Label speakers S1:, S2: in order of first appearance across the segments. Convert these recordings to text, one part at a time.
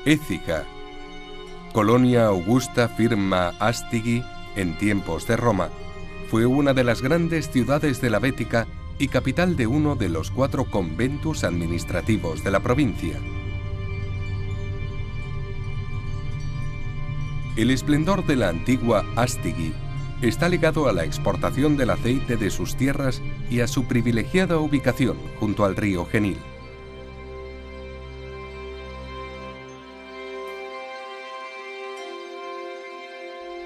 S1: Écija. Colonia Augusta Firma Astigi, en tiempos de Roma, fue una de las grandes ciudades de la Bética y capital de uno de los 4 conventus administrativos de la provincia. El esplendor de la antigua Astigi está ligado a la exportación del aceite de sus tierras y a su privilegiada ubicación junto al río Genil.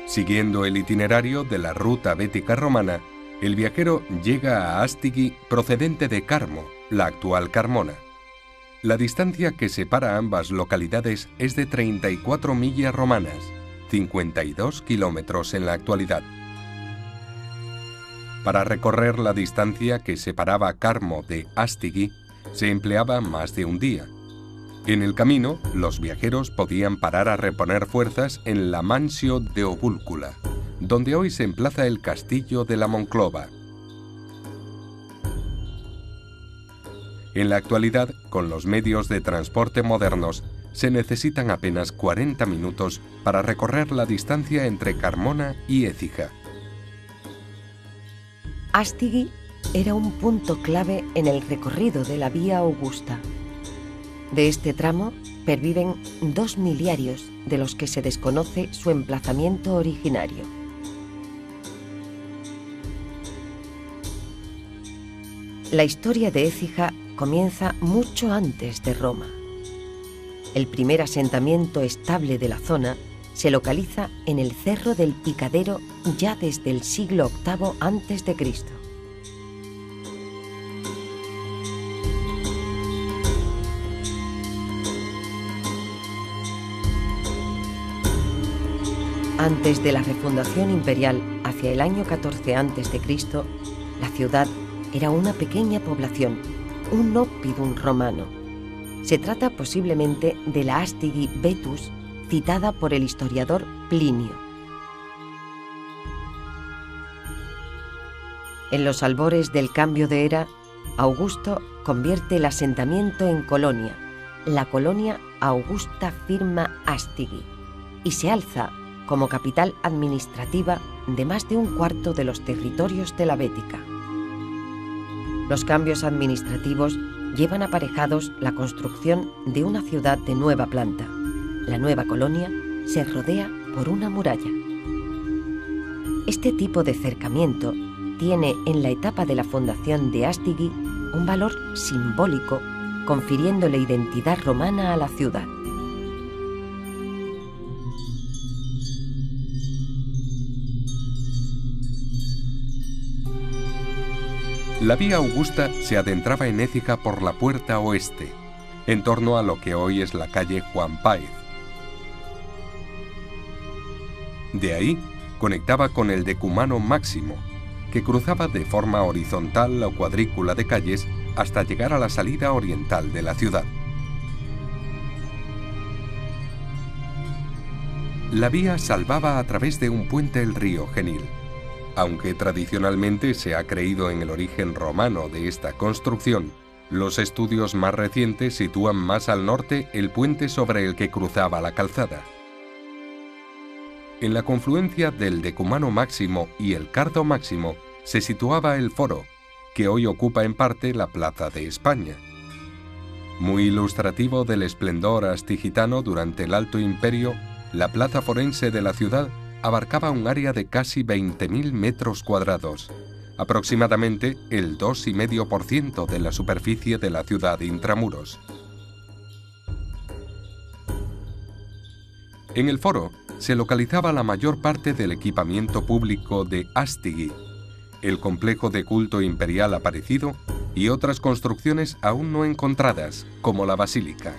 S1: Siguiendo el itinerario de la ruta bética romana, el viajero llega a Astigi procedente de Carmo, la actual Carmona. La distancia que separa ambas localidades es de 34 millas romanas, 52 kilómetros en la actualidad. Para recorrer la distancia que separaba Carmo de Astigi, se empleaba más de un día. En el camino, los viajeros podían parar a reponer fuerzas en la Mansio de Ovúlcula, donde hoy se emplaza el castillo de la Monclova. En la actualidad, con los medios de transporte modernos, se necesitan apenas 40 minutos para recorrer la distancia entre Carmona y Écija.
S2: Astigi era un punto clave en el recorrido de la Vía Augusta. De este tramo perviven 2 miliarios, de los que se desconoce su emplazamiento originario. La historia de Écija comienza mucho antes de Roma. El primer asentamiento estable de la zona se localiza en el Cerro del Picadero ya desde el siglo VIII a.C. Antes de la refundación imperial, hacia el año 14 a.C., la ciudad era una pequeña población, un oppidum romano. Se trata posiblemente de la Astigi Vetus, citada por el historiador Plinio. En los albores del cambio de era, Augusto convierte el asentamiento en colonia, la colonia Augusta Firma Astigi, y se alza como capital administrativa de más de un cuarto de los territorios de la Bética. Los cambios administrativos llevan aparejados la construcción de una ciudad de nueva planta. La nueva colonia se rodea por una muralla. Este tipo de cercamiento tiene en la etapa de la fundación de Astigi un valor simbólico, confiriéndole identidad romana a la ciudad.
S1: La Vía Augusta se adentraba en Écija por la puerta oeste, en torno a lo que hoy es la calle Juan Páez. De ahí conectaba con el Decumano Máximo, que cruzaba de forma horizontal la cuadrícula de calles hasta llegar a la salida oriental de la ciudad. La vía salvaba a través de un puente el río Genil. Aunque tradicionalmente se ha creído en el origen romano de esta construcción, los estudios más recientes sitúan más al norte el puente sobre el que cruzaba la calzada. En la confluencia del Decumano Máximo y el Cardo Máximo se situaba el Foro, que hoy ocupa en parte la Plaza de España. Muy ilustrativo del esplendor astigitano durante el Alto Imperio, la plaza forense de la ciudad abarcaba un área de casi 20.000 metros cuadrados, aproximadamente el 2,5% de la superficie de la ciudad intramuros. En el foro se localizaba la mayor parte del equipamiento público de Astigi, el complejo de culto imperial aparecido y otras construcciones aún no encontradas, como la basílica.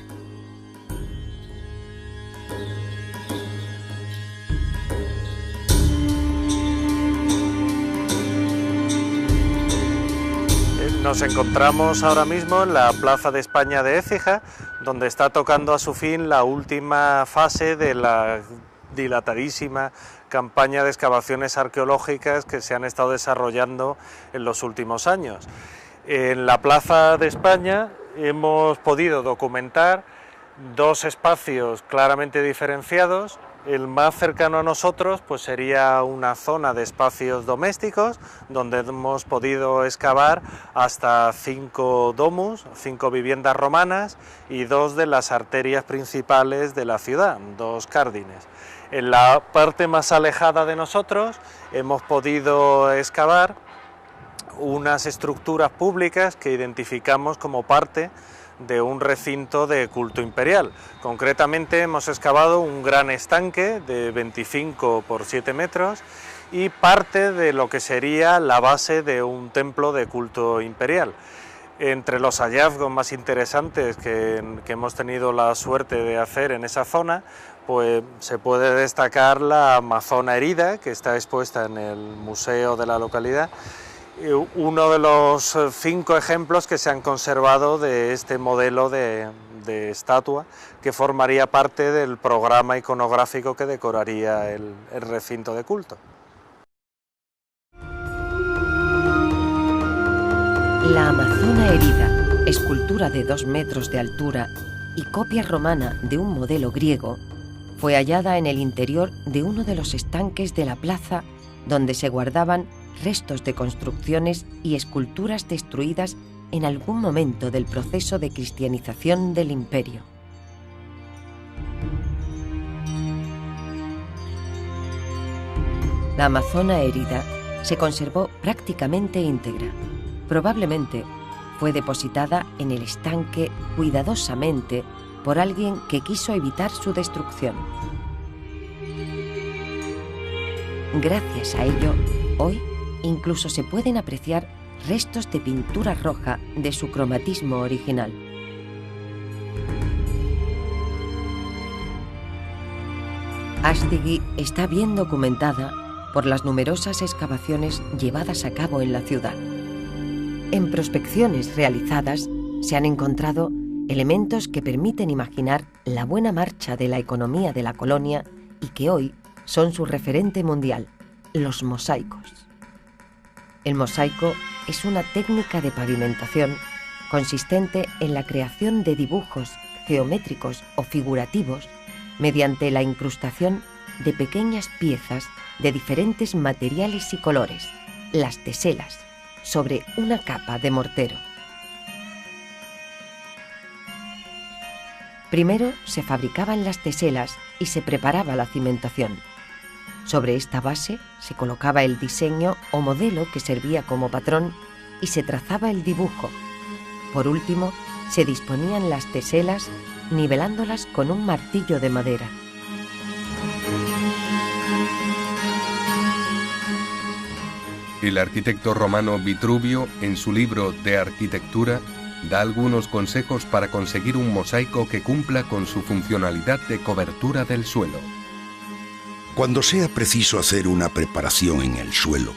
S3: Nos encontramos ahora mismo en la Plaza de España de Écija, donde está tocando a su fin la última fase de la dilatadísima campaña de excavaciones arqueológicas que se han estado desarrollando en los últimos años. En la Plaza de España hemos podido documentar dos espacios claramente diferenciados. El más cercano a nosotros pues sería una zona de espacios domésticos donde hemos podido excavar hasta 5 domus, 5 viviendas romanas y 2 de las arterias principales de la ciudad, 2 cárdines. En la parte más alejada de nosotros hemos podido excavar unas estructuras públicas que identificamos como parte de un recinto de culto imperial. Concretamente hemos excavado un gran estanque de 25 por 7 metros y parte de lo que sería la base de un templo de culto imperial. Entre los hallazgos más interesantes que hemos tenido la suerte de hacer en esa zona, pues se puede destacar la amazona herida, que está expuesta en el museo de la localidad, uno de los 5 ejemplos que se han conservado de este modelo de estatua que formaría parte del programa iconográfico que decoraría el recinto de culto.
S2: La amazona herida, escultura de 2 metros de altura y copia romana de un modelo griego, fue hallada en el interior de uno de los estanques de la plaza donde se guardaban restos de construcciones y esculturas destruidas en algún momento del proceso de cristianización del imperio. La amazona herida se conservó prácticamente íntegra. Probablemente fue depositada en el estanque cuidadosamente por alguien que quiso evitar su destrucción. Gracias a ello, hoy incluso se pueden apreciar restos de pintura roja de su cromatismo original. Astigi está bien documentada por las numerosas excavaciones llevadas a cabo en la ciudad. En prospecciones realizadas se han encontrado elementos que permiten imaginar la buena marcha de la economía de la colonia y que hoy son su referente mundial, los mosaicos. El mosaico es una técnica de pavimentación consistente en la creación de dibujos geométricos o figurativos mediante la incrustación de pequeñas piezas de diferentes materiales y colores, las teselas, sobre una capa de mortero. Primero se fabricaban las teselas y se preparaba la cimentación. Sobre esta base se colocaba el diseño o modelo que servía como patrón y se trazaba el dibujo. Por último, se disponían las teselas nivelándolas con un martillo de madera.
S1: El arquitecto romano Vitruvio, en su libro De Arquitectura, da algunos consejos para conseguir un mosaico que cumpla con su funcionalidad de cobertura del suelo.
S4: Cuando sea preciso hacer una preparación en el suelo,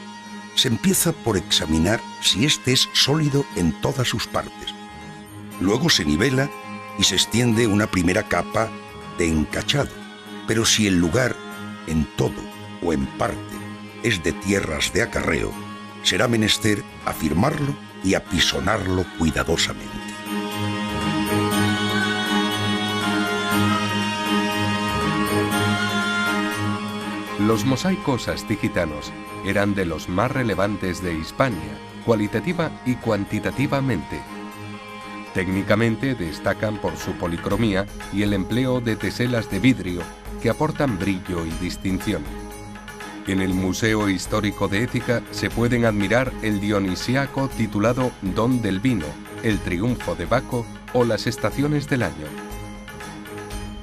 S4: se empieza por examinar si éste es sólido en todas sus partes. Luego se nivela y se extiende una primera capa de encachado. Pero si el lugar, en todo o en parte, es de tierras de acarreo, será menester afirmarlo y apisonarlo cuidadosamente.
S1: Los mosaicos astigitanos eran de los más relevantes de Hispania, cualitativa y cuantitativamente. Técnicamente destacan por su policromía y el empleo de teselas de vidrio que aportan brillo y distinción. En el Museo Histórico de Écija se pueden admirar el dionisíaco titulado Don del Vino, el Triunfo de Baco o las Estaciones del Año.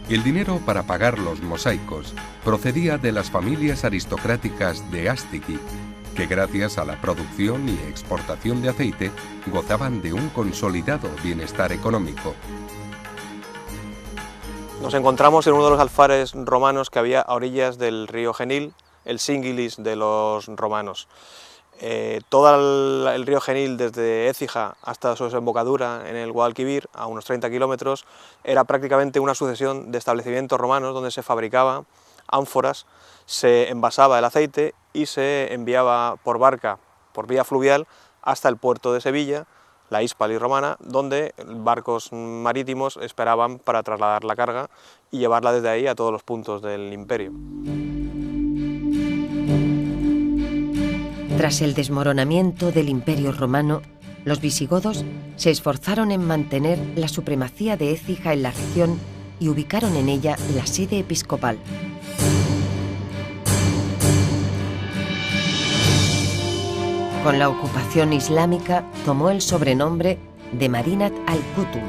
S1: El dinero para pagar los mosaicos procedía de las familias aristocráticas de Astigi, que gracias a la producción y exportación de aceite gozaban de un consolidado bienestar económico.
S5: Nos encontramos en uno de los alfares romanos que había a orillas del río Genil, el Singilis de los romanos. Todo el río Genil, desde Écija hasta su desembocadura en el Guadalquivir, a unos 30 kilómetros, era prácticamente una sucesión de establecimientos romanos donde se fabricaba ánforas, se envasaba el aceite y se enviaba por barca, por vía fluvial, hasta el puerto de Sevilla, la Hispali romana, donde barcos marítimos esperaban para trasladar la carga y llevarla desde ahí a todos los puntos del imperio.
S2: Tras el desmoronamiento del Imperio Romano, los visigodos se esforzaron en mantener la supremacía de Écija en la región y ubicaron en ella la sede episcopal. Con la ocupación islámica tomó el sobrenombre de Madinat al-Kutum,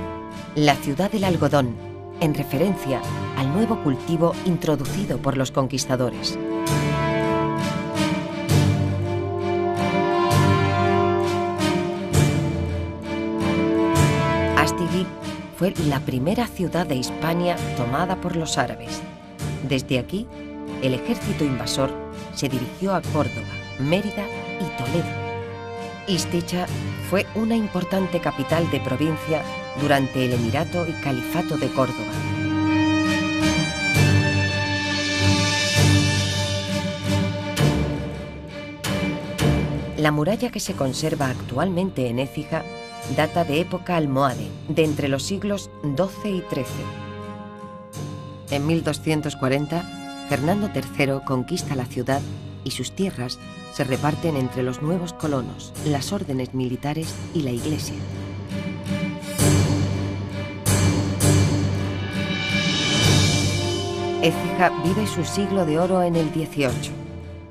S2: la ciudad del algodón, en referencia al nuevo cultivo introducido por los conquistadores. Astigi fue la primera ciudad de Hispania tomada por los árabes. Desde aquí, el ejército invasor se dirigió a Córdoba, Mérida y Toledo. Isticha fue una importante capital de provincia durante el Emirato y Califato de Córdoba. La muralla que se conserva actualmente en Écija data de época almohade, de entre los siglos XII y XIII. En 1240, Fernando III conquista la ciudad y sus tierras se reparten entre los nuevos colonos, las órdenes militares y la iglesia. Écija vive su siglo de oro en el XVIII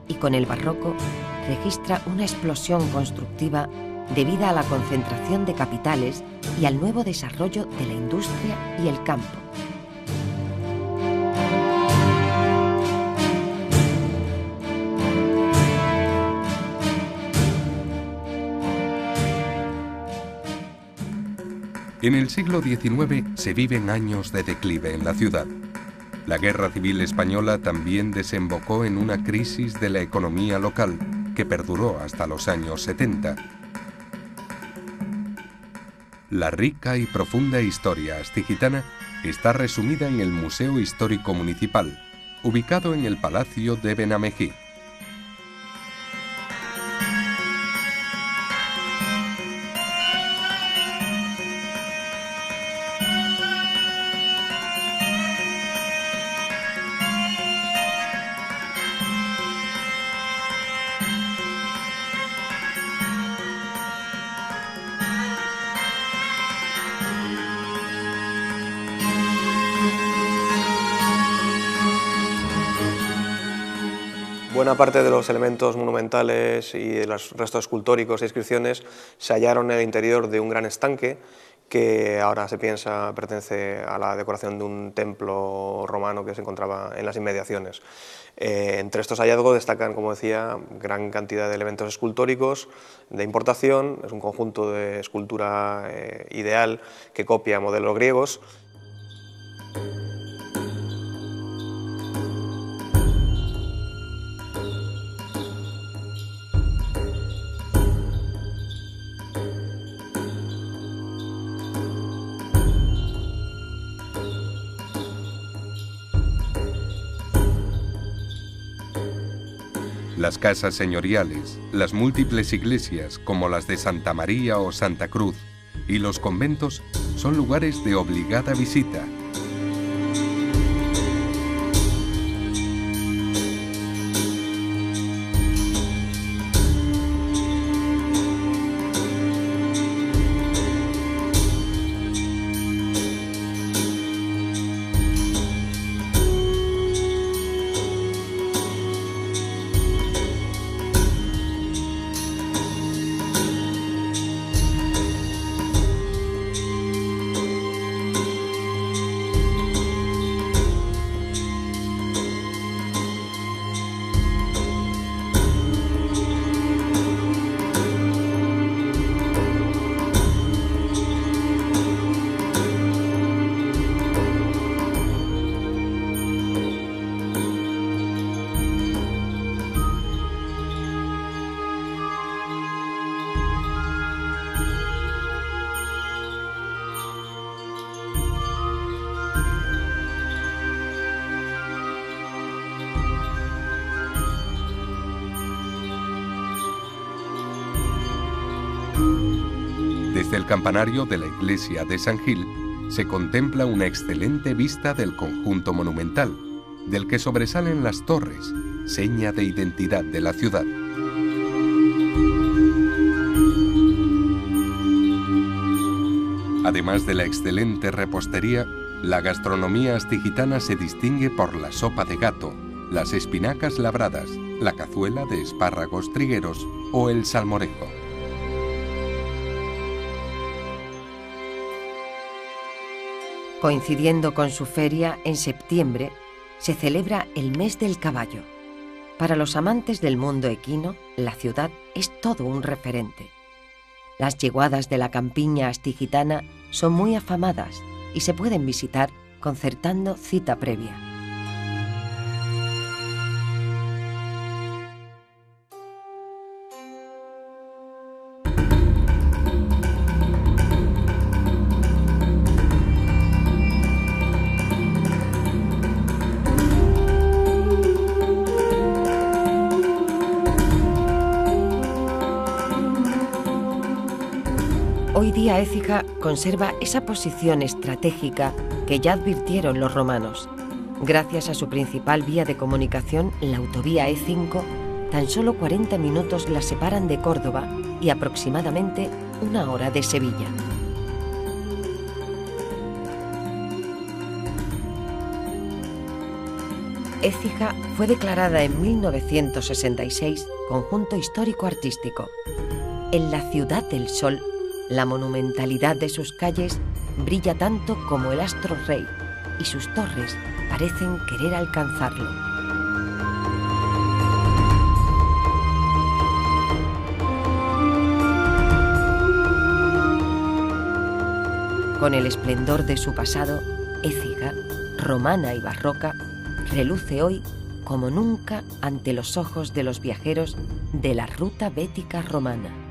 S2: y con el barroco registra una explosión constructiva debida a la concentración de capitales y al nuevo desarrollo de la industria y el campo.
S1: En el siglo XIX se viven años de declive en la ciudad. La Guerra Civil Española también desembocó en una crisis de la economía local que perduró hasta los años 70. La rica y profunda historia astigitana está resumida en el Museo Histórico Municipal, ubicado en el Palacio de Benamejí.
S5: Buena parte de los elementos monumentales y de los restos escultóricos e inscripciones se hallaron en el interior de un gran estanque que ahora se piensa pertenece a la decoración de un templo romano que se encontraba en las inmediaciones. Entre estos hallazgos destacan, como decía, gran cantidad de elementos escultóricos de importación. Es un conjunto de escultura ideal que copia modelos griegos.
S1: Las casas señoriales, las múltiples iglesias como las de Santa María o Santa Cruz y los conventos son lugares de obligada visita. Desde el campanario de la iglesia de San Gil se contempla una excelente vista del conjunto monumental, del que sobresalen las torres, seña de identidad de la ciudad. Además de la excelente repostería, la gastronomía astigitana se distingue por la sopa de gato, las espinacas labradas, la cazuela de espárragos trigueros o el salmorejo.
S2: Coincidiendo con su feria, en septiembre, se celebra el mes del caballo. Para los amantes del mundo equino, la ciudad es todo un referente. Las yeguadas de la campiña astigitana son muy afamadas y se pueden visitar concertando cita previa. Hoy día Écija conserva esa posición estratégica que ya advirtieron los romanos. Gracias a su principal vía de comunicación, la autovía E5, tan solo 40 minutos la separan de Córdoba y aproximadamente 1 hora de Sevilla. Écija fue declarada en 1966 Conjunto Histórico-Artístico. En la Ciudad del Sol, la monumentalidad de sus calles brilla tanto como el astro rey y sus torres parecen querer alcanzarlo. Con el esplendor de su pasado, Écija, romana y barroca, reluce hoy como nunca ante los ojos de los viajeros de la ruta bética romana.